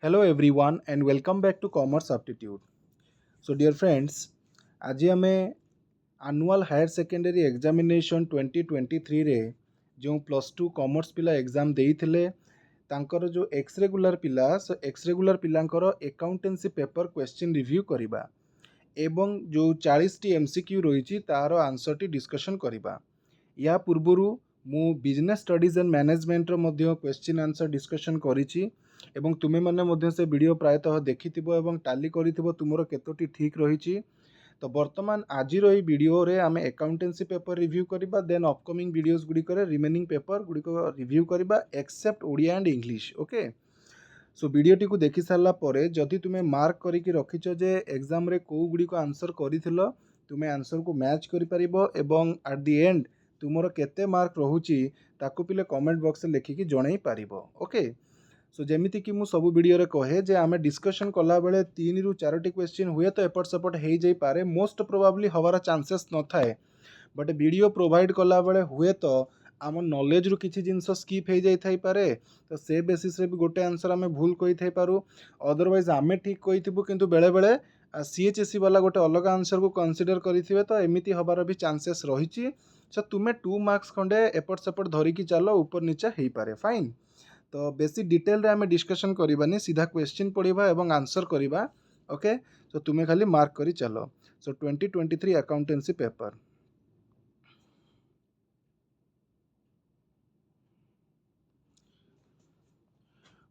Hello everyone and welcome back to Commerce Aptitude. So dear friends, आज आमे annual higher secondary examination 2023 रे जो plus two commerce पिला exam देइथिले तांकर जो एक्स रेगुलर पिला सो एक्स रेगुलर पिलांकर अकाउंटेंसी पेपर क्वेश्चन रिव्यू करिबा एवं जो 40 टी एमसीक्यू रहिछि तार आंसर टी डिस्कशन करिबा। या पूर्वरु मु बिजनेस स्टडीज एंड मैनेजमेंट रो मध्य क्वेश्चन आंसर डिस्कशन करिछि एवं तुमे माने मध्य से वीडियो प्रायतः देखिथिबो एवं टाली करिथिबो तुमरो केतोटी ठीक रहिछि। तो वर्तमान आज रही वीडियो रे आमे अकाउंटेंसी पेपर रिव्यू करिबा देन अपकमिंग वीडियोस गुडी करे रिमेनिंग पेपर गुडी को रिव्यू करिबा except Odia and English. Okay, so वीडियोटी को देखि सारला परे जदि तुमे मार्क करिकि रखिछो जे एग्जाम रे को गुडी को आंसर करिथिलो तुमे आंसर को मैच करि परिबो एवं एट द एंड तुमरो केते मार्क रहुची ताकू पिले कमेंट बॉक्स रे लिखिकि जणै पारिबो। ओके, सो जेमिति कि मु सब वीडियो रे कहे जे आमे डिस्कशन कला बेले 3 रु 4 टी क्वेश्चन हुए तो एपट सेपट हे जाई पारे, मोस्ट प्रोबेबली हवार चांसेस न थाए, बट वीडियो प्रोवाइड कला बेले हुए तो आम नॉलेज रु किछि जिंस स्किप हे जाई थाई पारे, तो से बेसिस रे भी गोटे आंसर आमे भूल कहि थाई पारु, अदरवाइज आमे ठीक कहिथिबु किंतु बेले बेले सीएचएससी वाला गोटे अलग आंसर को कंसीडर करिथिबे तो एमिति हबार भी चांसेस रहिछि। सो तुमे 2 मार्क्स खंडे एपट सेपट धरिकी चलो ऊपर नीचे हेई पारे, फाइन। तो बेसी डिटेल रे आमे डिस्कशन करिबानी, सीधा क्वेश्चन पढ़िबा एवं आंसर करिबा। ओके, सो तुमे खाली मार्क करी चलो। सो 2023 अकाउंटेंसी पेपर।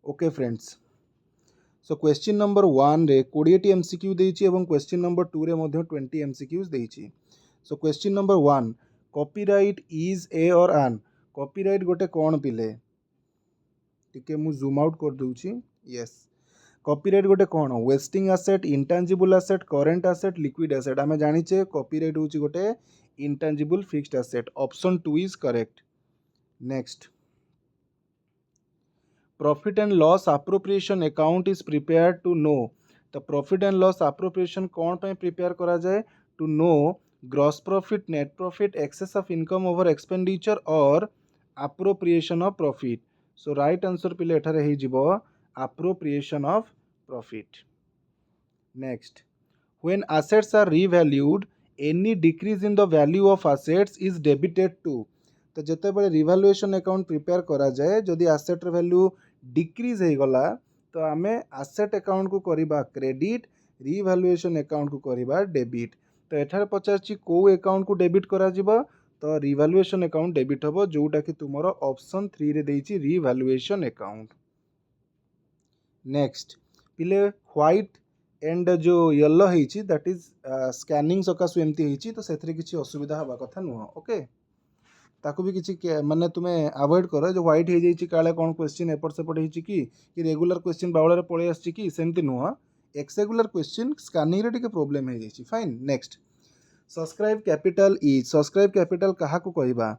ओके फ्रेंड्स, सो क्वेश्चन नंबर 1 रे 20 टी एमसीक्यू देइछि एवं क्वेश्चन नंबर 2 रे मध्ये 20 एमसीक्यूज देइछि। So question number 1, copyright is a or an. Copyright गोटे कोन पिले टिके मु जूम आउट कर दूची। यस, कॉपीराइट गोटे कोन wasting asset, intangible asset, current asset, liquid asset. आमे जानिचे कॉपीराइट होची गोटे intangible fixed asset. Option 2 is correct. Next, profit and loss appropriation account is prepared to know. तो प्रॉफिट एंड लॉस अप्रोप्रिएशन कौन पे prepare करा जाए? To know gross profit, net profit, excess of income over expenditure और appropriation of profit. So right answer पिले एठारे हे जिवो appropriation of profit. Next, when assets are revalued any decrease in the value of assets is debited to। तो जिते बड़े revaluation account prepare करा जाए जदि एसेट र वैल्यू डिक्रीज हो गला तो आमे एसेट अकाउंट को करिबा क्रेडिट, रिवैल्यूएशन अकाउंट को करिबा डेबिट। तो एठार पचारची को अकाउंट को डेबिट करा जिवो? तो रिवैल्यूएशन अकाउंट डेबिट हबो, जोटा कि तुमरो ऑप्शन 3 रे देइची रिवैल्यूएशन अकाउंट। नेक्स्ट, पिले व्हाइट एंड जो येलो होइची दैट इज स्कैनिंग सकासु एमती होइची, तो सेथरे किछि असुविधा हवा कथा नुह। ओके, ताकू भी किछि माने तुमे अवॉइड करो जो व्हाइट हे जाइची काले कोन क्वेश्चन एपट सेपट होइची कि रेगुलर क्वेश्चन बावळे रे पळे आछी कि सेमती नुह, एक्स रेगुलर क्वेश्चन स्कैनिंग रे टिके प्रॉब्लम हे जाइची, fine. Next, subscribe capital is. Subscribe capital कहा को कहिबा?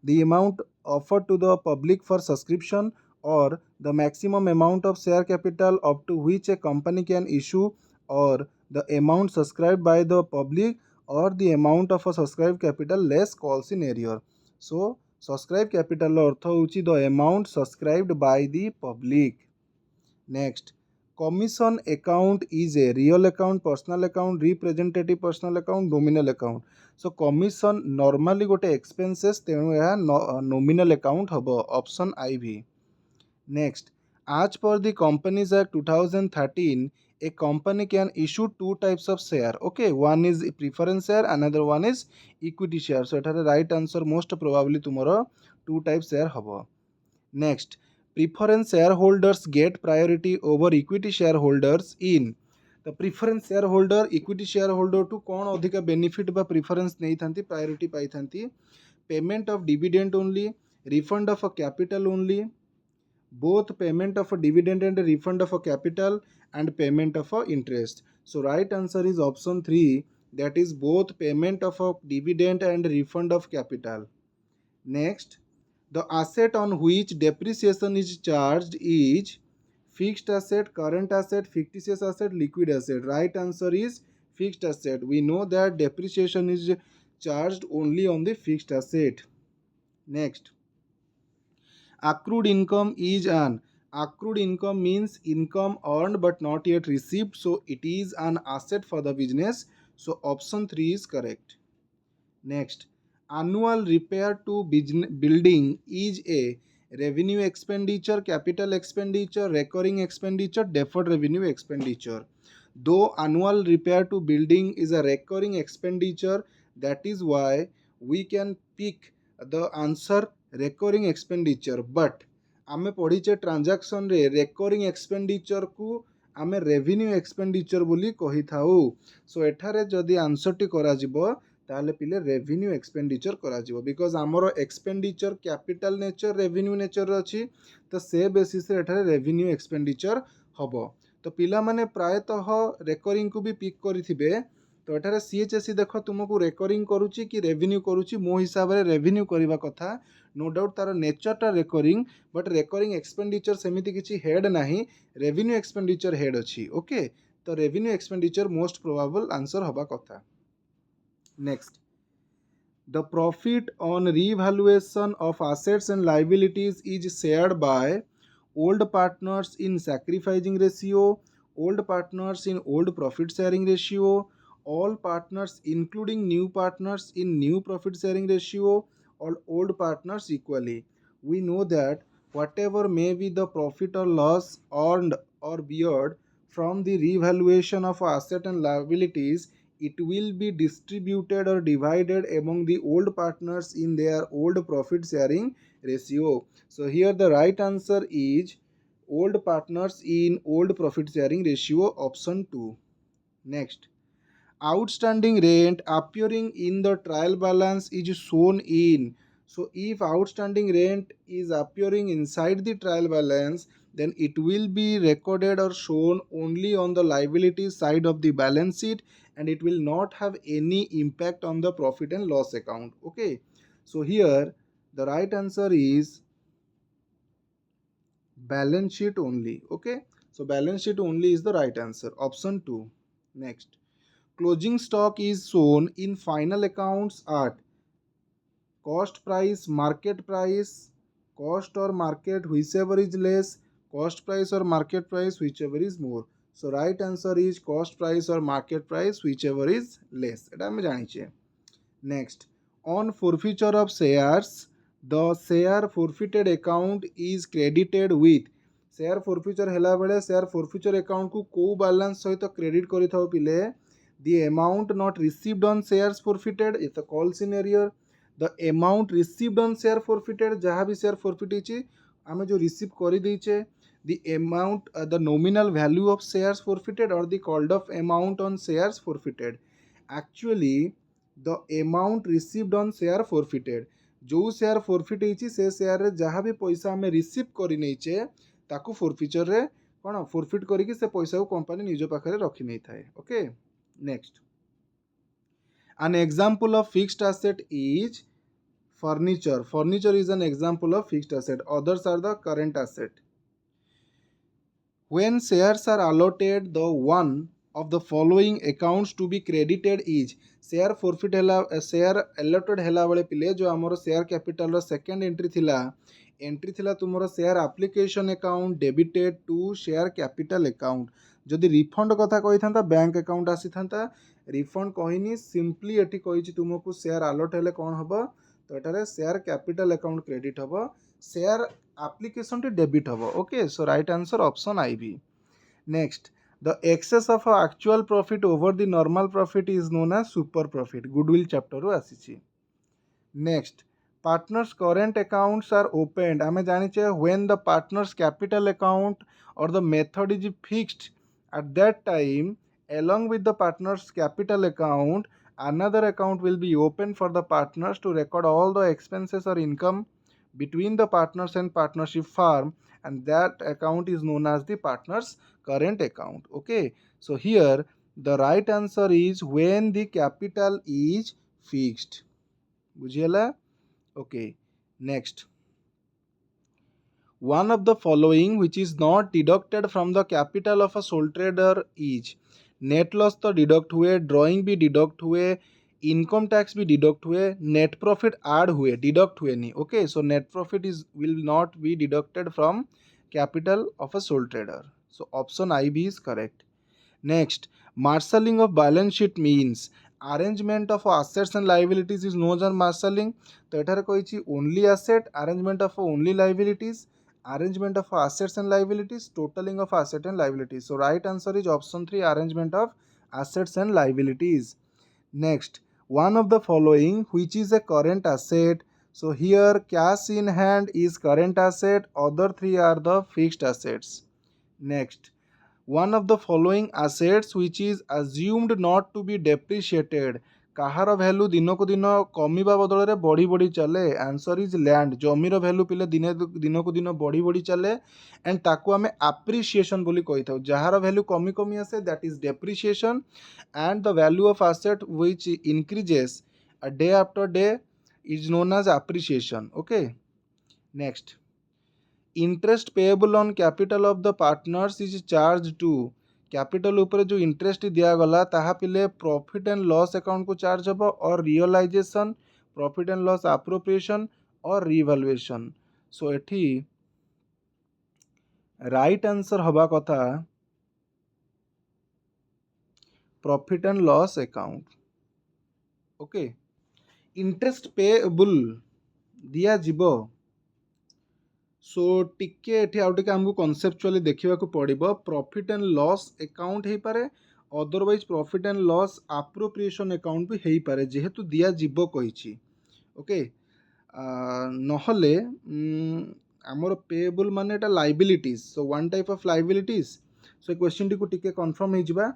The amount offered to the public for subscription or the maximum amount of share capital up to which a company can issue, or the amount subscribed by the public, or the amount of a subscribed capital less calls in error। So subscribed capital अर्थ होची the amount subscribed by the public। Next, commission account is a real account, personal account, representative personal account, nominal account। so commission normally गोटे expenses तेणु यह nominal account हबो, option IV। Next, as per the Companies Act 2013, a company can issue two types of share। Okay, one is preference share, another one is equity share। So एठारे right answer most probably तुम्हारा two type share हबो। Next, preference shareholders get priority over equity shareholders in। तो preference share holder equity share holder टू कौन अधिक benefit बा preference नहीं थांती, प्रायोरिटी पाई थांती? Payment of dividend only, refund of capital only, both payment of a dividend and a refund of a capital, and payment of a interest। so right answer is option 3, that is both payment of a dividend and refund of capital। Next, the asset on which depreciation is charged is fixed asset, current asset, fictitious asset, liquid asset। right answer is fixed asset। we know that depreciation is charged only on the fixed asset। Next, accrued income is an Accrued income means income earned but not yet received, so it is an asset for the business. So option 3 is correct. Next, annual repair to building is a revenue expenditure, capital expenditure, recurring expenditure, deferred revenue expenditure. Though annual repair to building is a recurring expenditure, that is why we can pick the answer recurring expenditure. But आमे पढ़ीचे transaction रे recurring expenditure को आमे revenue expenditure बोली कही थाउ. सो एठारे जदि answer T करा जिवो ताहले पिले रेवेन्यू एक्सपेंडिचर करा जिवो, बिकॉज आमर expenditure capital nature revenue nature अच्छी, तो से बेसिस रे एठारे रेवेन्यू एक्सपेंडिचर हबो. तो पिला माने प्रायतः रेकरिंग को भी पिक करिथिबे. तो एठारे सीएचएससी देखो तुमको रेकरिंग करूची कि रेवेन्यू करूची, मो हिसाब रे रेवेन्यू करबा कथा. नो डाउट तार नेचरटा रेकरिंग, बट रेकरिंग एक्सपेंडिचर सेमिति किछि हेड नाही, रेवेन्यू एक्सपेंडिचर हेड अछि. ओके, तो revenue expenditure most probable answer हबा कथा. Next, the profit on revaluation of assets and liabilities is shared by old partners in sacrificing ratio, old partners in old profit sharing ratio, all partners including new partners in new profit sharing ratio, or old partners equally. We know that whatever may be the profit or loss earned or beared from the revaluation of asset and liabilities, it will be distributed or divided among the old partners in their old profit sharing ratio. So here the right answer is old partners in old profit sharing ratio, option 2. Next, outstanding rent appearing in the trial balance is shown in. So if outstanding rent is appearing inside the trial balance, then it will be recorded or shown only on the liability side of the balance sheet, and it will not have any impact on the profit and loss account. Okay, so here the right answer is balance sheet only. Okay, so balance sheet only is the right answer, option 2. Next, closing stock is shown in final accounts at cost price, market price, cost or market whichever is less, cost price or market price whichever is more. So right answer is cost price or market price whichever is less. এটা আমি জানিছে. Next, on forfeiture of shares, the share forfeited account is credited with. Share forfeiture ହେଲା ବେଳେ share forfeiture account को को balance सहित credit କରିଥାଉ पिले, the amount not received on shares forfeited is the call scenario. The amount received on share forfeited, जहाँ भी share forfeit होइछि आमे जो रिसीव करि दैछे, the amount the nominal value of shares forfeited or the called off amount on shares forfeited. Actually the amount received on share forfeited, जो share forfeit होइछि से share रे जहाँ भी पैसा आमे रिसीव करि नैछे ताकू forfeiture रे कोन forfeit करिकि से पैसा को कंपनी निज पाखरे रखि नै थाए. Okay, next, an example of fixed asset is furniture. Furniture is an example of fixed asset. Others are the current asset. When shares are allotted, the one of the following accounts to be credited is. Share forfeit है, share allotted है बेले पिले जो आमर share capital रो second entry थिला तुमरो share application account debited to share capital account. जदि रिफंड कथा कही था बैंक अकाउंट आसी था, रिफंड कहनी सिंपली एटी कही तुमको शेयर अलॉट हेले कौन हम, तो एटारे शेयर कैपिटल अकाउंट क्रेडिट हम, शेयर एप्लिकेशन टी डेबिट हम. Okay, so right answer option आई B. Next, the excess of actual profit over the normal profit is known as super profit. Goodwill chapter ru asichi. Next, partners current accounts are opened. आमे जानिचे when the partners capital account or the method is fixed, at that time along with the partners capital account another account will be opened for the partners to record all the expenses or income between the partners and partnership firm, and that account is known as the partners current account. Okay, so here the right answer is when the capital is fixed. बुझिएला. Okay, next, one of the following which is not deducted from the capital of a sole trader is. net loss तो deduct हुए, drawing भी deduct हुए, income tax भी deduct हुए, net profit add हुए, deduct हुए नहीं. Okay, so net profit is will not be deducted from capital of a sole trader. So option IB is correct. Next, marshalling of balance sheet means arrangement of assets and liabilities is known as marshalling. तो एठारे कहिछि only asset, arrangement of only liabilities, arrangement of assets and liabilities, totaling of asset and liabilities. So right answer is option 3, arrangement of assets and liabilities. Next, one of the following which is a current asset. So here cash in hand is current asset, other three are the fixed assets. Next, one of the following assets which is assumed not to be depreciated, କାହାର value ଦିନକୁ ଦିନ କମିବା ବଦଳରେ ବଢ଼ି ବଢ଼ି ଚାଲେ, answer is land. ଜମିର value ପିଲେ ଦିନକୁ ଦିନ ବଢ଼ି ବଢ଼ି ଚାଲେ ଆଣ୍ଡ ତାକୁ ଆମେ ଆପ୍ରିସିଏସନ୍ ବୋଲି କହିଥାଉ। ଯାହାର ଭ୍ୟାଲୁ କମି କମି ଆସେ that is depreciation and the value of asset which increases a day after day is known as appreciation. Okay, next, interest payable on capital of the partners is charged to, capital ऊपर जो interest दिया गला ताहा पिले profit and loss account को charge हबो और realisation, profit and loss appropriation और रिवैल्यूएशन। सो एठी राइट आंसर हबा कथा profit and loss account. Okay, interest payable दिया जीवो। सो टिके एठी आउ टिके हमको कॉन्सेप्चुअली देखिबा को पड़िबो। प्रॉफिट एंड लॉस अकाउंट हेई पारे, otherwise profit and loss appropriation account भी हेई पारे जेहेतु दिया जीवो कहिछि। ओके, नहले आमर पेएबल माने एटा liabilities, so one type of liabilities. So question T को टिके कंफर्म हे जिबा।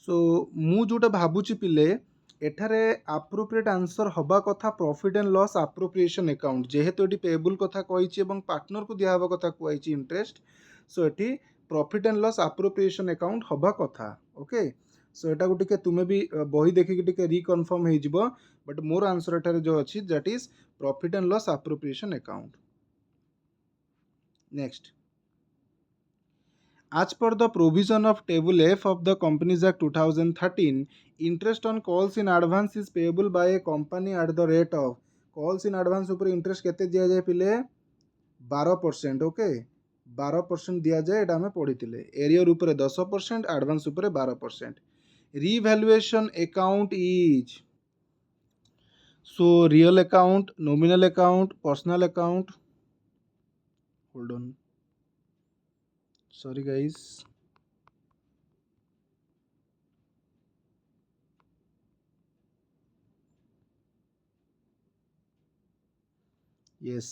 सो मु जोटा भाबुची पिले एठारे आप्रोप्रिएट आंसर हबा कथा profit and loss appropriation account, जेहेतु एटी पेएबल कथा कहिछि एवं पार्टनर को दिया हबा कथा कुआइछि इंटरेस्ट। सो एटी profit and loss appropriation account हबा कथा। ओके, सो एटा को टिके तुमे भी बही देखि कि टिके रिकन्फर्म हे जिवो, बट मोर आंसर एठारे जो अछि that is profit and loss appropriation account. Next, as per the provision of table F of the Companies Act 2013, interest on calls in advance is payable by a company at the rate of, calls in advance ऊपर interest केते दिया जाए पिले 12%। Okay, 12% दिया जाए, एटा हमें पढ़िथिले। Arrear ऊपर 10%, advance ऊपर 12%। Revaluation account is, so real account, nominal account, personal account, hold on, sorry guys, yes,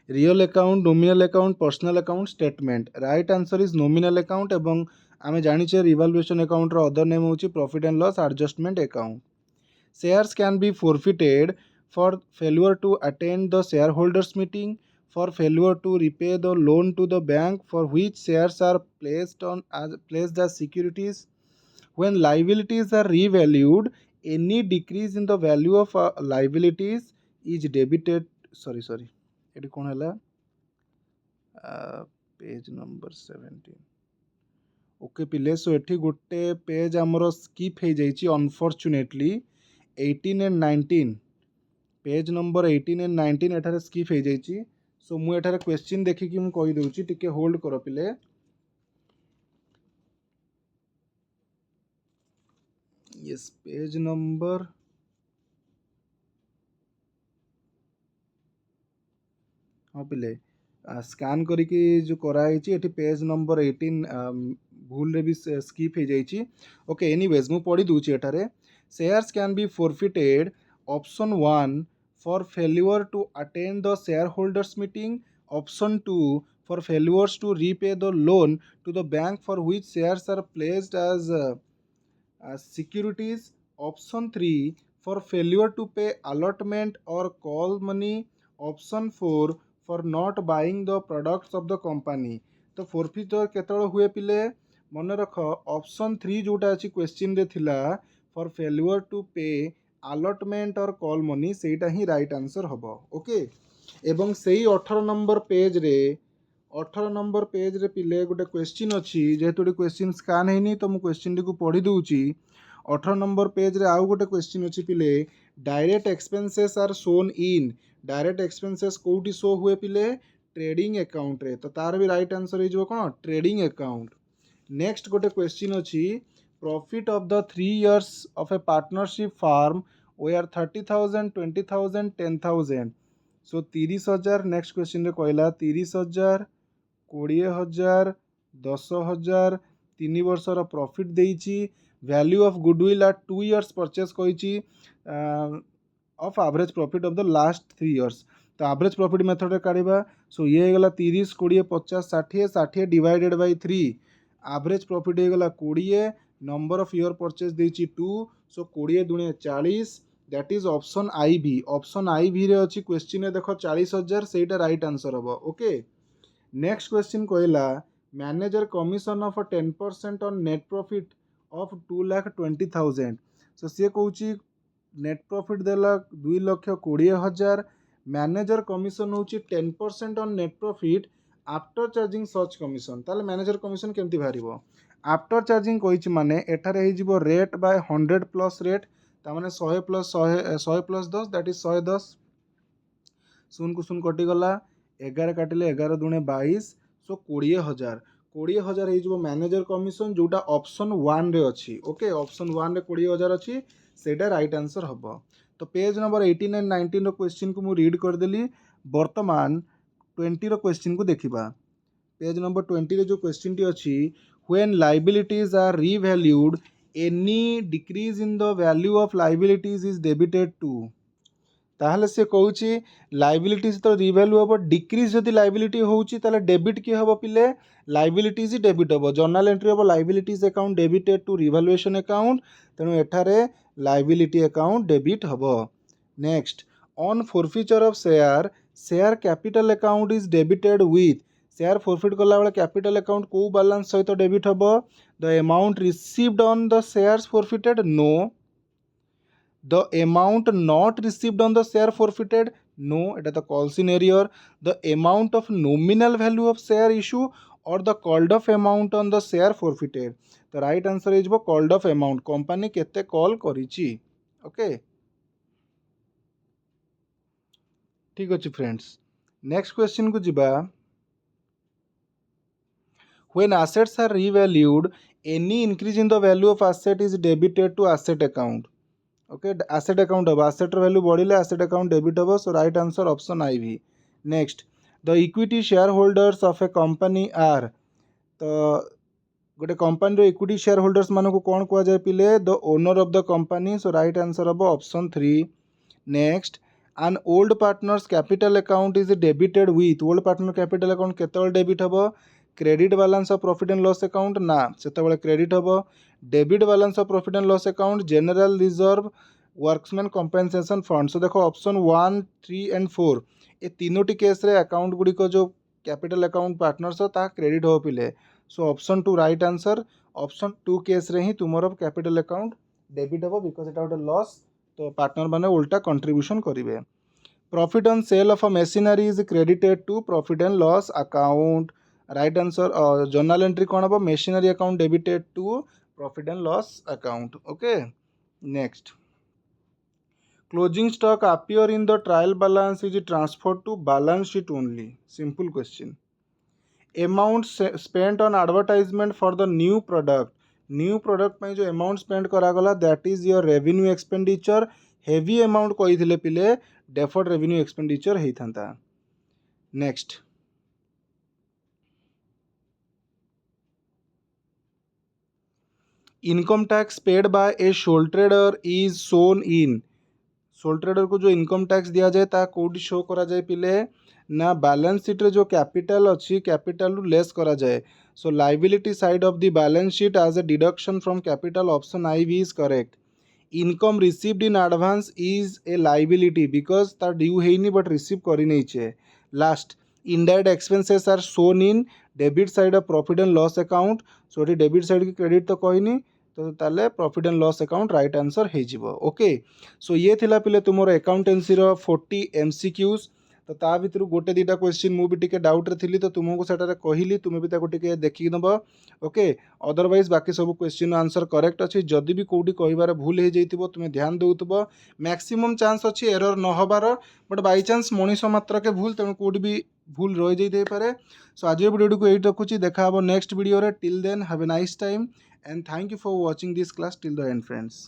real account, nominal account, personal account, statement. Right answer is nominal account एवं आमे जानिचे रिवैल्यूएशन अकाउंट रो other name होची profit and loss adjustment account. Shares can be forfeited for failure to attend the share holders meeting, for failure to repay the loan to the bank for which shares are placed as securities. When liabilities are revalued, any decrease in the value of liabilities is debited. Sorry, एटी कौन है page number 17। Okay पिले, so एटी गोटे page आमर skip हो जाइए unfortunately 18 and 19, page number 18 and 19 एठारे स्किप हो जाइए। सो मु एठारे क्वेश्चन देखिकी मु कहि दउची, टिके होल्ड करो पिले। यस, पेज नंबर, हाँ पिले स्कैन करिकी जो कराई एटी पेज नंबर 18 भूल रे भी स्किप हो जाइए। ओके, एनीवेज मु पढ़ी दूची एठारे। Shares can be forfeited, option 1 for failure to attend the shareholders meeting, option 2 for failures to repay the loan to the bank for which shares are placed as securities, option 3 for failure to pay allotment or call money, option 4 for not buying the products of the company। तो फोरफिटर केतळ हुए पिले मन रख, option 3 जोटा अछि question रे थिला for failure to पे अलॉटमेंट और कॉल मनी, सेटा ही राइट आंसर हबो। ओके, एवं सेही 18 नंबर पेज रे, 18 नंबर पेज रे पिले गोटे क्वेश्चन अछि, जेहेतु क्वेश्चन स्कैन हेनी तो मु क्वेश्चन टी को पढ़ी दूची। 18 नंबर पेज रे आउ गोटे क्वेश्चन अछि पिले, direct expenses are shown in, direct expenses कोउटी शो हुए पिले ट्रेडिंग अकाउंट रे, तो तार भी राइट आंसर हो कौन ट्रेडिंग अकाउंट। नेक्स्ट गोटे क्वेश्चन अच्छी profit of the 3 years of a partnership firm were 30,000 20,000 10,000। So 30,000 next question रे कहला 30,000 20,000 10,000 3 वर्षर प्रॉफिट देइची। Value of goodwill at 2 years purchase कही of average profit of the last 3 years। तो एवरेज प्रॉफिट मेथड रे काढिबा। सो ये गला 30 20 50 60 60 डिवाइडेड बाय 3 एवरेज प्रॉफिट हो गला 20 नंबर ऑफ ईयर परचेस देइची 2 सो 20 दुणे 40 that is option I V. Option I भी रे अछि क्वेश्चन रे देखो 40,000 सेटा राइट आंसर हबो। ओके नेक्स्ट क्वेश्चन कहला manager commission of 10% on net profit of 2,20,000। So सी कहूची नेट प्रॉफिट देला 2,20,000 मैनेजर कमिशन होची 10% on net profit after charging such commission. ताले मैनेजर कमिशन केमती बाहरिबो आफ्टर चार्जिंग कहिची माने एठारे हे जिवो रेट बाय 100 प्लस रेट ता माने 100 प्लस 100 प्लस 10 दैट इज 110 शून को शून कटि गला 11 काटिले 11 दुणे 22 सो 20,000 20,000 हे जिवो मैनेजर कमिशन जोटा ऑप्शन 1 रे अछि। ओके ऑप्शन 1 रे 20,000 अछि सेटा राइट आंसर हबो। तो पेज नंबर 18 एंड 19 रो क्वेश्चन को मु रीड कर देली। वर्तमान 20 रो क्वेश्चन को देखिबा। पेज नंबर 20 रे जो क्वेश्चन टी अछि when liabilities are revalued any decrease in the value of liabilities is debited to. ताहले से कहूची लायबिलिटीज तो रिवैल्यू हम डिक्रीज जदि लायबिलिटी होउची ताले डेबिट की हम पिले लायबिलिटीज डेबिट हम जर्नल एंट्री हम liabilities account debited to revaluation account तेणु एठारे लायबिलिटी अकाउंट डेबिट हम। Next on forfeiture of share share capital account is debited with share forfeit कला बेले कैपिटल अकाउंट को बैलेंस सहित डेबिट हम the amount received on the shares forfeited no the amount not received on the share forfeited no এটা তো calls in error the amount of nominal value of share issue or the called off amount on the share forfeited। तो right answer is called off amount company केते call करिछि। Okay ठीक अछि friends next question को जिबा when assets are revalued any increase in the value of asset is debited to asset account। Okay asset account हम asset value बढ़िले asset account debit हम so right answer option I V. Next the equity share holders of a company are तो गोटे company equity share holders मान को कौन कह जाए पिले the owner of the company so right answer हम option 3। Next an old partners capital account is debited with old partner capital account केतबेले डेबिट हम credit balance of profit and loss account ना सेतबेले क्रेडिट हम debit balance of profit and loss account general reserve workmen compensation fund. So देखो option 1 3 and 4 ये तीनोटी case रे account गुड़िक जो कैपिटल अकाउंट पार्टनर्स ता क्रेडिट हो पिले so option 2 right answer option 2 case रे ही तुमर कैपिटल अकाउंट डेबिट हो बिकॉज एटा गोटे लॉस तो पार्टनर माने उल्टा कंट्रीब्यूशन करिवे। Profit on sale of a machinery is credited to profit and loss account right answer journal entry कौन हम machinery account debited to profit and loss account. Okay next closing stock appear in the trial balance is transferred to balance sheet only simple question। amount spent on advertisement for the new product में जो amount spent करा गला that is your revenue expenditure heavy amount कोई थिले पिले deferred revenue expenditure ही था। next income tax paid by a sole trader is shown in soul trader को जो इनकम टैक्स दिया जाए ता कोड शो करा जाए पिले ना बैलेंस शीट रे जो कैपिटल अच्छी कैपिटल रु लेस करा जाए so liability side of the balance sheet as a deduction from capital option I V is correct. Income received in advance is a liability because तार ड्यू हेनी but receive करी नहीं छे। Last indirect expenses are shown in debit side of profit and loss account so debit side की credit तो कहनी तो ताले profit and loss account right answer हो जिवो। ओके सो ये थिला पिले तुमर अकाउंटेंसी रो 40 एमसीक्यूज तो ता भितर गोटे दीटा क्वेश्चन मु भी टिके डाउट रे थिली तो तुमको सेटारे कहली तुमे भी ताको टिके देखि दबो। ओके अदरवाइज बाकी सब क्वेश्चन आंसर करेक्ट अछि जदि भी कोडी कहिबार भूल हे जइतिबो तुमे ध्यान देउतबो मैक्सिमम चांस अछि एरर न होबार बट बाय चांस मनीष मात्र के भूल तेणु कोडी भी भूल रही जाइए। सो आज वीडियो को यही रखुची, देखा हम नेक्स्ट वीडियो रे। Till then have a nice time and thank you for watching this class till the end friends.